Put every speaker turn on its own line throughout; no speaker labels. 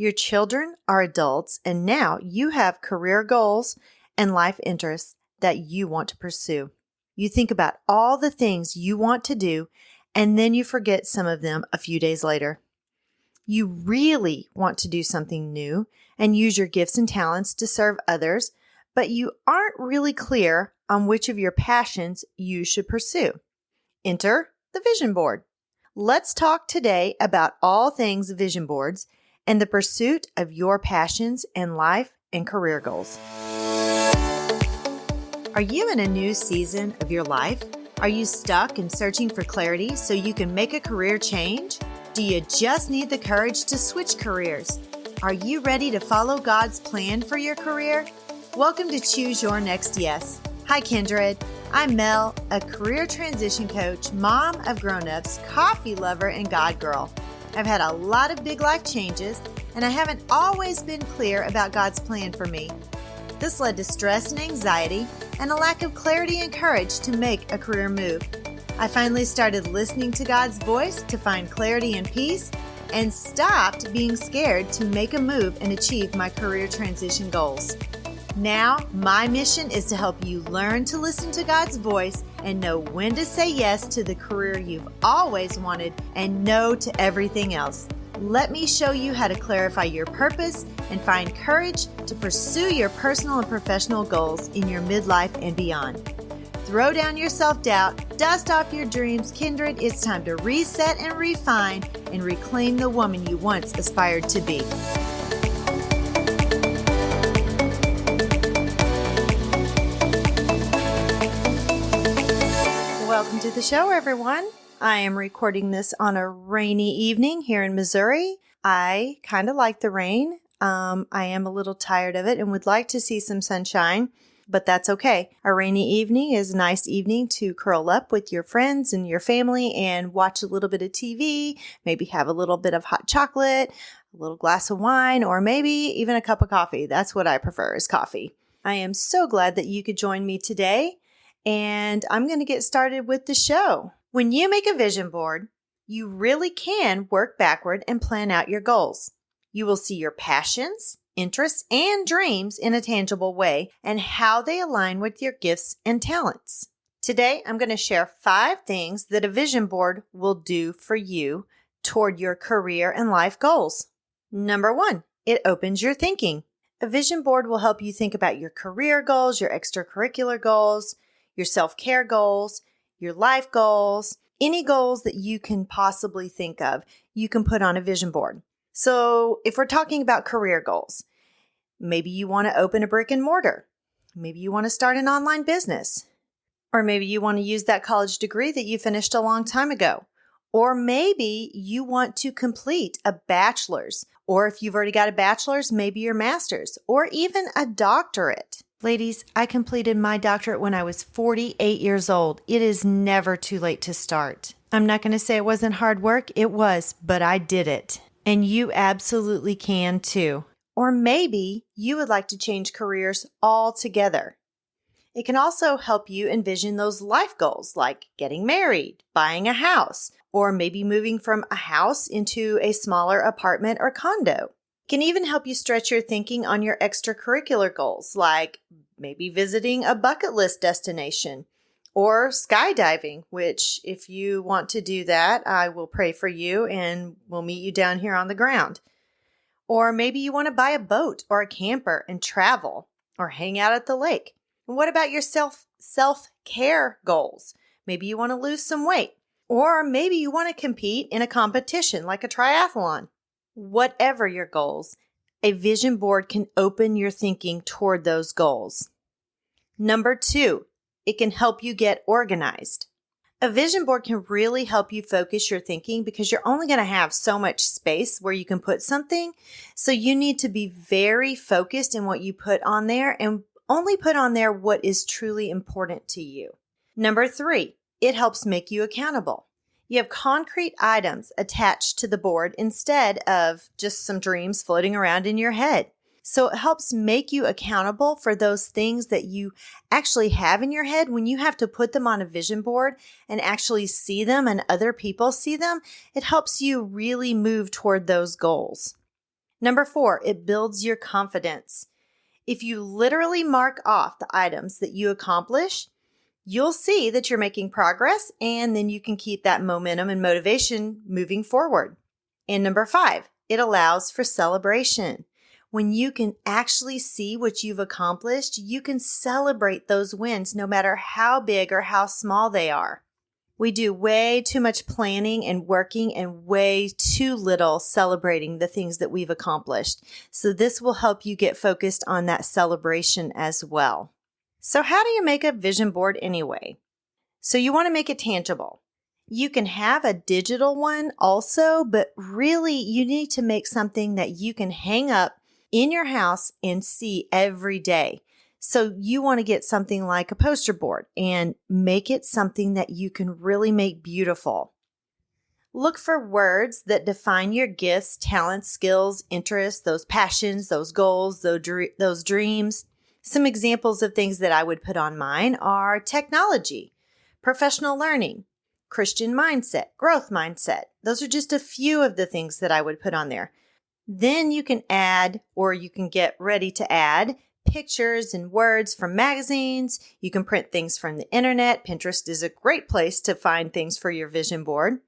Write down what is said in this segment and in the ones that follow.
Your children are adults, and now you have career goals and life interests that you want to pursue. You think about all the things you want to do, and then you forget some of them a few days later. You really want to do something new and use your gifts and talents to serve others, but you aren't really clear on which of your passions you should pursue. Enter the vision board. Let's talk today about all things vision boards and the pursuit of your passions and life and career goals. Are you in a new season of your life? Are you stuck and searching for clarity so you can make a career change? Do you just need the courage to switch careers? Are you ready to follow God's plan for your career? Welcome to Choose Your Next Yes. Hi, Kindred. I'm Mel, a career transition coach, mom of grown-ups, coffee lover, and God girl. I've had a lot of big life changes, and I haven't always been clear about God's plan for me. This led to stress and anxiety and a lack of clarity and courage to make a career move. I finally started listening to God's voice to find clarity and peace and stopped being scared to make a move and achieve my career transition goals. Now, my mission is to help you learn to listen to God's voice and know when to say yes to the career you've always wanted and no to everything else. Let me show you how to clarify your purpose and find courage to pursue your personal and professional goals in your midlife and beyond. Throw down your self-doubt, dust off your dreams, Kindred. It's time to reset and refine and reclaim the woman you once aspired to be. Welcome to the show, everyone. I am recording this on a rainy evening here in Missouri. I kind of like the rain. I am a little tired of it and would like to see some sunshine, but that's okay. A rainy evening is a nice evening to curl up with your friends and your family and watch a little bit of TV, maybe have a little bit of hot chocolate, a little glass of wine, or maybe even a cup of coffee. That's what I prefer is coffee. I am so glad that you could join me today, and I'm going to get started with the show. When you make a vision board, you really can work backward and plan out your goals. You will see your passions, interests, and dreams in a tangible way and how they align with your gifts and talents. Today, I'm going to share 5 things that a vision board will do for you toward your career and life goals. Number 1, it opens your thinking. A vision board will help you think about your career goals, your extracurricular goals, your self-care goals, your life goals, any goals that you can possibly think of, you can put on a vision board. So if we're talking about career goals, maybe you want to open a brick and mortar. Maybe you want to start an online business. Or maybe you want to use that college degree that you finished a long time ago. Or maybe you want to complete a bachelor's. Or if you've already got a bachelor's, maybe your master's. Or even a doctorate. Ladies, I completed my doctorate when I was 48 years old. It is never too late to start. I'm not going to say it wasn't hard work. It was, but I did it. And you absolutely can too. Or maybe you would like to change careers altogether. It can also help you envision those life goals like getting married, buying a house, or maybe moving from a house into a smaller apartment or condo. Can even help you stretch your thinking on your extracurricular goals, like maybe visiting a bucket list destination or skydiving, which if you want to do that, I will pray for you and we'll meet you down here on the ground. Or maybe you want to buy a boat or a camper and travel or hang out at the lake. And what about your self-care goals? Maybe you want to lose some weight, or maybe you want to compete in a competition like a triathlon. Whatever your goals, a vision board can open your thinking toward those goals. Number 2, it can help you get organized. A vision board can really help you focus your thinking because you're only going to have so much space where you can put something. So you need to be very focused in what you put on there and only put on there what is truly important to you. Number 3, it helps make you accountable. You have concrete items attached to the board instead of just some dreams floating around in your head. So it helps make you accountable for those things that you actually have in your head. When you have to put them on a vision board and actually see them and other people see them, it helps you really move toward those goals. Number 4, it builds your confidence. If you literally mark off the items that you accomplish, you'll see that you're making progress, and then you can keep that momentum and motivation moving forward. And number 5, it allows for celebration. When you can actually see what you've accomplished, you can celebrate those wins no matter how big or how small they are. We do way too much planning and working and way too little celebrating the things that we've accomplished. So this will help you get focused on that celebration as well. So how do you make a vision board anyway? So you want to make it tangible. You can have a digital one also, but really you need to make something that you can hang up in your house and see every day. So you want to get something like a poster board and make it something that you can really make beautiful. Look for words that define your gifts, talents, skills, interests, those passions, those goals, those dreams. Some examples of things that I would put on mine are technology, professional learning, Christian mindset, growth mindset. Those are just a few of the things that I would put on there. Then you can add, or you can get ready to add, pictures and words from magazines. You can print things from the internet. Pinterest is a great place to find things for your vision board.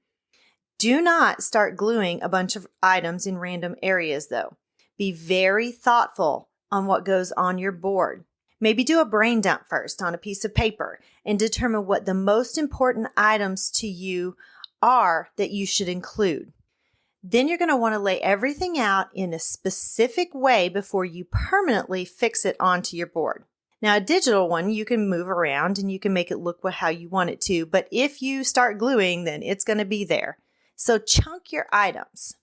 Do not start gluing a bunch of items in random areas though. Be very thoughtful on what goes on your board. Maybe do a brain dump first on a piece of paper and determine what the most important items to you are that you should include. Then you're going to want to lay everything out in a specific way before you permanently fix it onto your board. Now, a digital one, you can move around and you can make it look how you want it to. But if you start gluing, then it's going to be there. So chunk your items.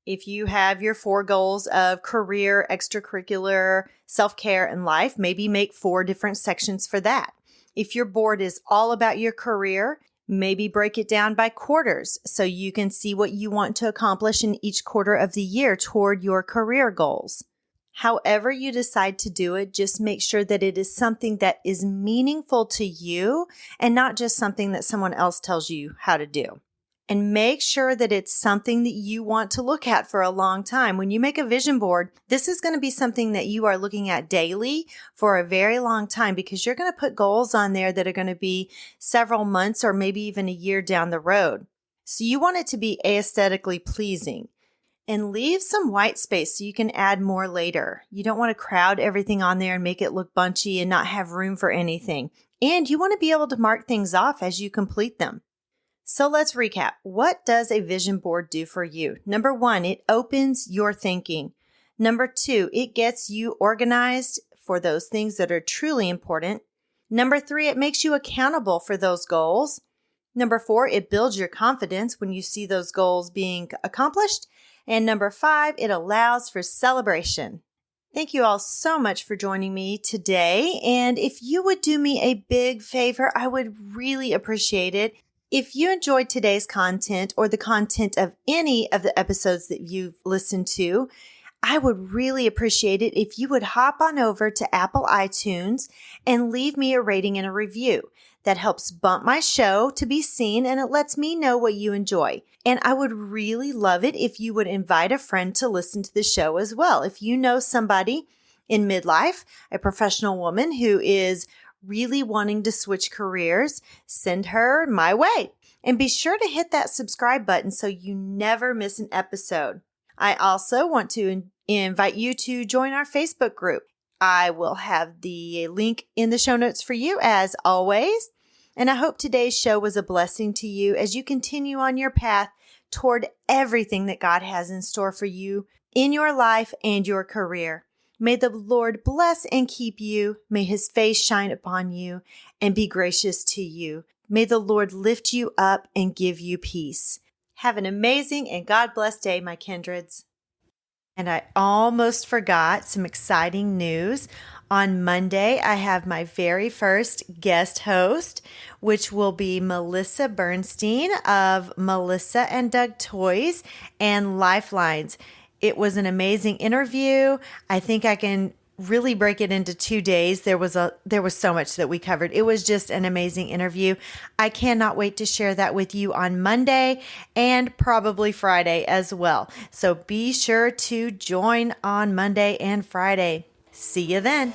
If you have your 4 goals of career, extracurricular, self-care, and life, maybe make 4 different sections for that. If your board is all about your career, maybe break it down by quarters so you can see what you want to accomplish in each quarter of the year toward your career goals. However you decide to do it, just make sure that it is something that is meaningful to you and not just something that someone else tells you how to do. And make sure that it's something that you want to look at for a long time. When you make a vision board, this is going to be something that you are looking at daily for a very long time because you're going to put goals on there that are going to be several months or maybe even a year down the road. So you want it to be aesthetically pleasing. And leave some white space so you can add more later. You don't want to crowd everything on there and make it look bunchy and not have room for anything. And you want to be able to mark things off as you complete them. So let's recap. What does a vision board do for you? Number 1, it opens your thinking. Number 2, it gets you organized for those things that are truly important. Number 3, it makes you accountable for those goals. Number 4, it builds your confidence when you see those goals being accomplished. And number 5, it allows for celebration. Thank you all so much for joining me today. And if you would do me a big favor, I would really appreciate it. If you enjoyed today's content or the content of any of the episodes that you've listened to, I would really appreciate it if you would hop on over to Apple iTunes and leave me a rating and a review. That helps bump my show to be seen and it lets me know what you enjoy. And I would really love it if you would invite a friend to listen to the show as well. If you know somebody in midlife, a professional woman who is really wanting to switch careers, send her my way. And be sure to hit that subscribe button so you never miss an episode. I also want to invite you to join our Facebook group. I will have the link in the show notes for you as always. And I hope today's show was a blessing to you as you continue on your path toward everything that God has in store for you in your life and your career. May the Lord bless and keep you. May his face shine upon you and be gracious to you. May the Lord lift you up and give you peace. Have an amazing and God bless day, my kindreds. And I almost forgot some exciting news. On Monday, I have my very first guest host, which will be Melissa Bernstein of Melissa and Doug Toys and Lifelines. It was an amazing interview. I think I can really break it into 2 days. There was so much that we covered. It was just an amazing interview. I cannot wait to share that with you on Monday and probably Friday as well. So be sure to join on Monday and Friday. See you then.